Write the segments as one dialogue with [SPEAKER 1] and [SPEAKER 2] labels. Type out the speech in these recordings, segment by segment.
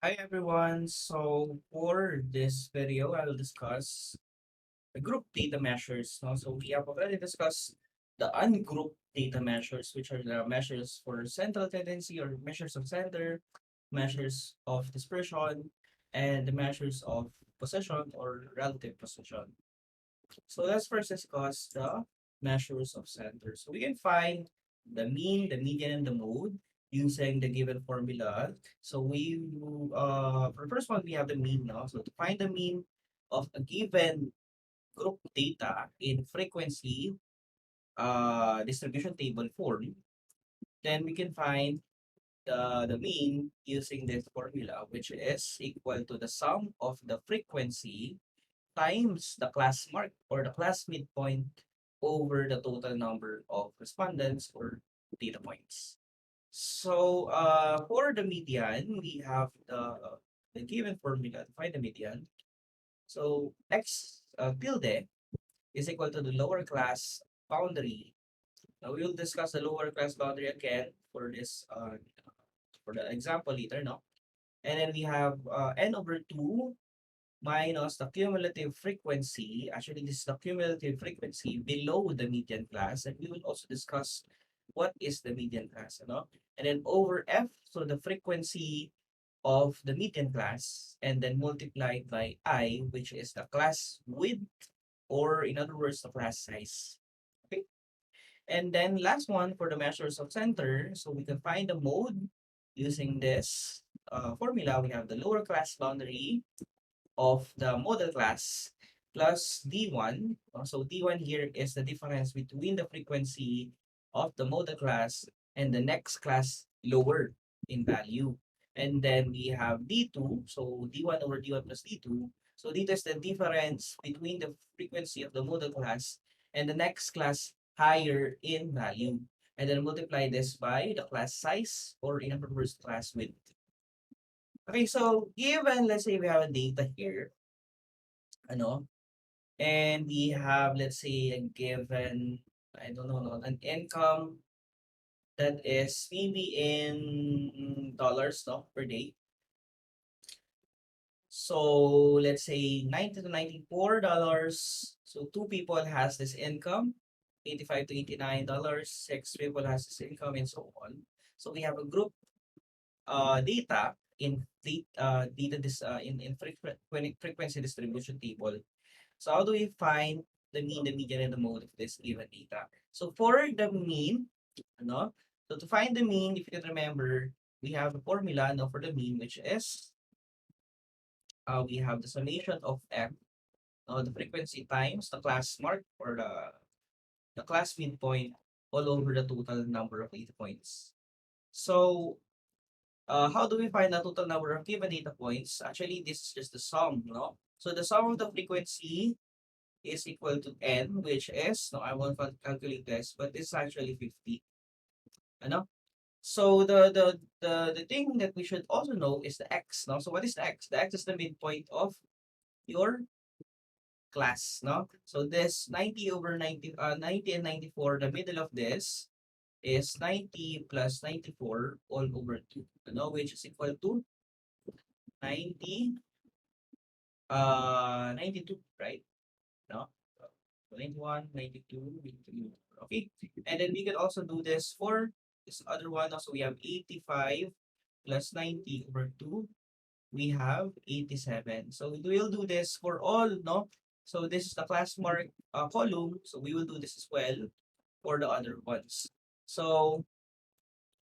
[SPEAKER 1] Hi everyone. So for this video, I will discuss the group data measures. So we have already discussed the ungrouped data measures, which are the measures for central tendency or measures of center, measures of dispersion, and the measures of position or relative position. So let's first discuss the measures of center. So we can find the mean, the median, and the mode using the given formula. So for the first one, we have the mean now. So to find the mean of a given group data in frequency distribution table form, then we can find the mean using this formula, which is equal to the sum of the frequency times the class mark or the class midpoint over the total number of respondents or data points. So for the median, we have the given formula to find the median. So x tilde is equal to the lower class boundary. Now we will discuss the lower class boundary again for this for the example later, no? And then we have n over 2 minus the cumulative frequency. Actually, this is the cumulative frequency below the median class, and we will also discuss what is the median class, you know? And then over f, so the frequency of the median class, and then multiplied by I, which is the class width, or in other words, the class size. Okay. And then last one for the measures of center, so we can find the mode using this formula. We have the lower class boundary of the model class plus D1. So D1 here is the difference between the frequency of the model class and the next class lower in value. And then we have D2. So D1 over D1 plus D2. So D2 is the difference between the frequency of the model class and the next class higher in value. And then multiply this by the class size, or in other words, class width. Okay, so given, let's say we have a data here, ano, and we have, let's say, a given, I don't know, no, an income that is maybe in dollars, no, per day. So let's say 90 to $94. So two people has this income, 85 to $89. Six people has this income, and so on. So we have a group data data this in frequency distribution table. So how do we find the mean, the median, and the mode of this given data? So for the mean, ano, so to find the mean, if you can remember, we have a formula now for the mean, which is we have the summation of m, the frequency times the class mark or the class midpoint all over the total number of data points. So how do we find the total number of given data points? Actually, this is just the sum, no? So the sum of the frequency is equal to n, which is, no, I won't calculate this, but it's actually 50. Ano? So the thing that we should also know is the x, no? So what is the x? The x is the midpoint of your class, no? So this 90 over 90, 90 and 94, the middle of this is 90 plus 94 all over 2, ano? Which is equal to 90, 92, right? No? 91, 92, 92. Okay. And then we can also do this for this other one. So we have 85 plus 90 over 2. We have 87. So we will do this for all, no? So this is the class mark column. So we will do this as well for the other ones. So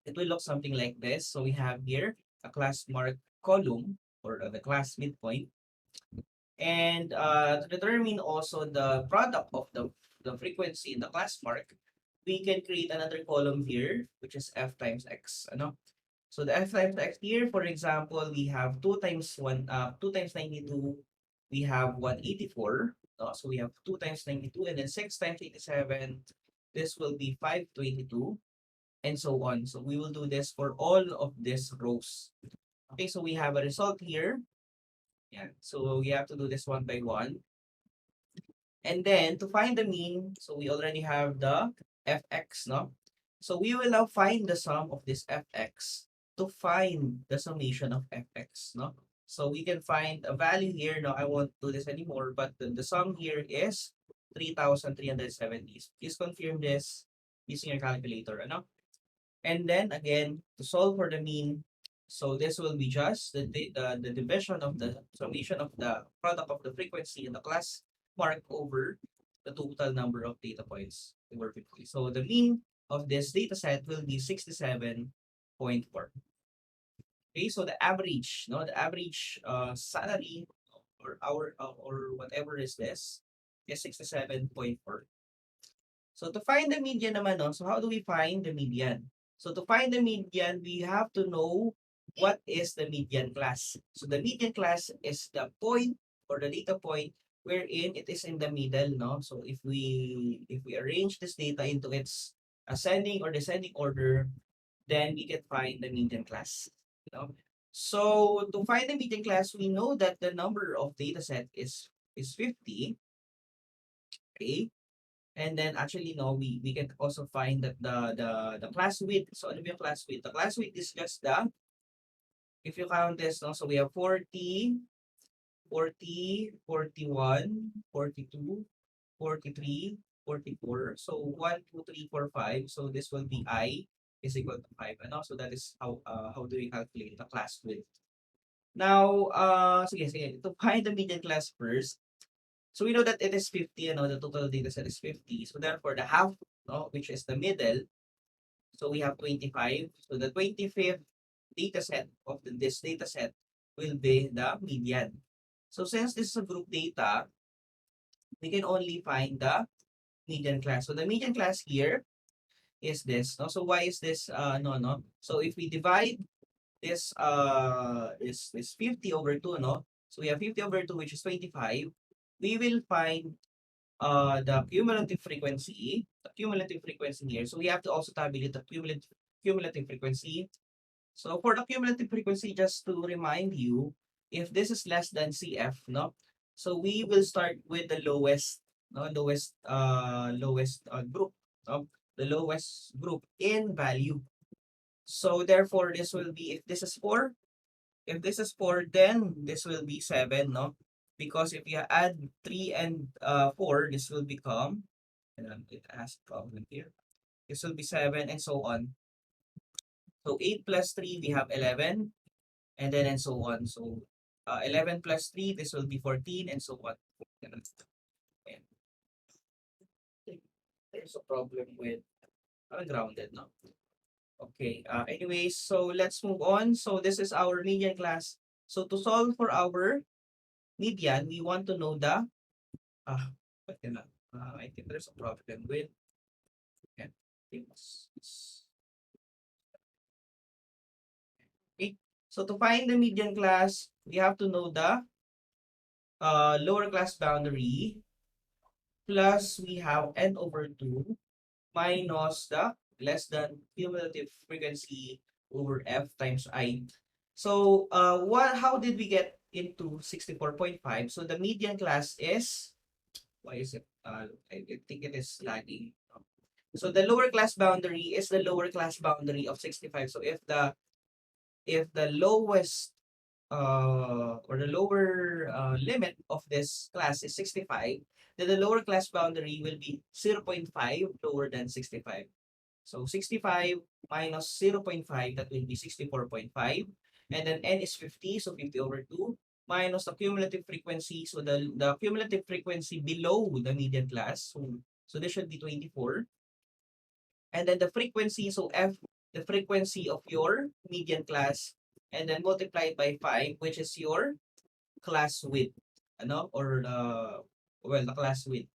[SPEAKER 1] it will look something like this. So we have here a class mark column or the class midpoint. And to determine also the product of the frequency in the class mark, we can create another column here, which is f times x. Ano? So the f times x here, for example, we have 2 times 92, we have 184. No? So we have 2 times 92, and then 6 times 87, this will be 522, and so on. So we will do this for all of these rows. Okay, so we have a result here. Yeah, so we have to do this one by one. And then to find the mean, so we already have the fx, no? So we will now find the sum of this fx to find the summation of fx, no? So we can find a value here. No, I won't do this anymore, but the sum here is 3,370. Please confirm this using your calculator, ano? And then again, to solve for the mean, so this will be just the division of the summation of the product of the frequency and the class mark over the total number of data points over 50. So the mean of this data set will be 67.4. Okay, so the average, no, the average salary or hour or whatever is this is 67.4. So to find the median naman, no, so how do we find the median? So to find the median, we have to know what is the median class. So the median class is the point or the data point wherein it is in the middle, no? So if we arrange this data into its ascending or descending order, then we can find the median class. You know? So to find the median class, we know that the number of data set is 50. Okay. And then actually no, we can also find that the class width. So ano ba yung class width? The class width is just the, if you count this, no, so we have 40, 40, 41, 42, 43, 44. So 1, 2, 3, 4, 5. So this will be I is equal to 5. Ano? So that is how do we calculate the class width. Now, sige, to find the median class first. So we know that it is 50, the total data set is 50. So therefore, the half, no, which is the middle, so we have 25. So the 25th data set of this data set will be the median. So since this is a group data, we can only find the median class. So the median class here is this. No? So why is this no? So if we divide this is 50 over 2, no? So we have 50 over 2, which is 25. We will find the cumulative frequency here. So we have to also tabulate the cumulative frequency. So for the cumulative frequency, just to remind you, if this is less than CF, no, so we will start with the lowest, no, lowest group, no, the lowest group in value. So therefore, this will be, if this is 4, then this will be 7, no? Because if you add 3 and 4, this will become, and it has a problem here. This will be 7 and so on. So 8 plus 3, we have 11, and then and so on. So 11 plus 3, this will be 14, and so on. And there's a problem with grounded, no? Okay, anyways, so let's move on. So this is our median class. So to solve for our median, we want to know the, I think there's a problem with, okay. So to find the median class, we have to know the lower class boundary plus we have n over 2 minus the less than cumulative frequency over f times I. So how did we get into 64.5? So the median class is, why is it? I think it is lagging. So the lower class boundary is the lower class boundary of 65. So if the lowest or the lower limit of this class is 65, then the lower class boundary will be 0.5 lower than 65. So 65 minus 0.5, that will be 64.5. And then n is 50, so 50 over 2 minus the cumulative frequency. So the cumulative frequency below the median class. So this should be 24. And then the frequency, so f, the frequency of your median class, and then multiplied by 5, which is your class width, or the class width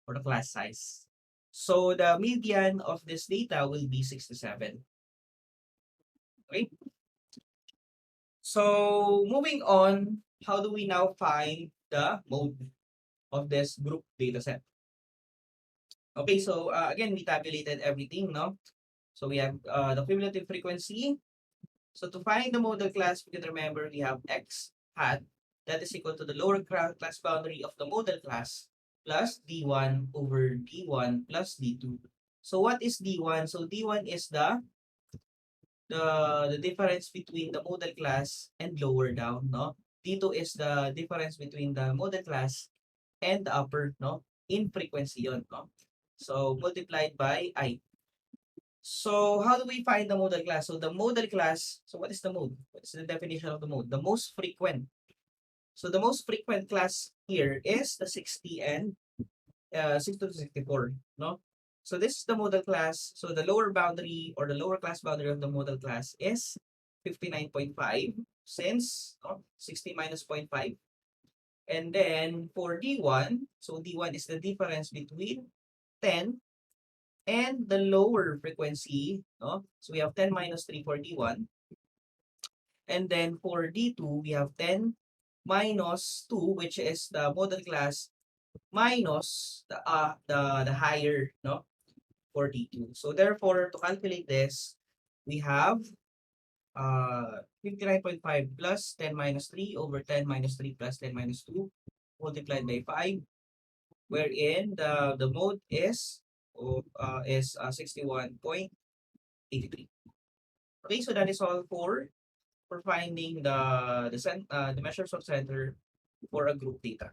[SPEAKER 1] or the class size. So the median of this data will be 67. Okay. So moving on, how do we now find the mode of this group data set? Okay, so again, we tabulated everything, no? So we have the cumulative frequency. So to find the modal class, we can remember we have x hat, that is equal to the lower class boundary of the modal class plus d1 over d1 plus d2. So what is d1? So d1 is the the difference between the modal class and lower down, no? D2 is the difference between the modal class and the upper, no? In frequency yun, no? So, multiplied by I. So, how do we find the modal class? So, the modal class, so what is the mode? What's the definition of the mode? The most frequent. So, the most frequent class here is the 60 and 60 to 64, no? So, this is the modal class. So, the lower boundary or the lower class boundary of the modal class is 59.5 since 60 minus 0.5. And then for D1, so D1 is the difference between 10 and the lower frequency, no? So we have 10 minus 3 for D1. And then for D2, we have 10 minus 2, which is the modal class minus the higher, no? For D2. So therefore, to calculate this, we have 59.5 plus 10 minus 3 over 10 minus 3 plus 10 minus 2 multiplied by 5, wherein the mode is 61.83. Okay, so that is all for finding the measures of center for a group data.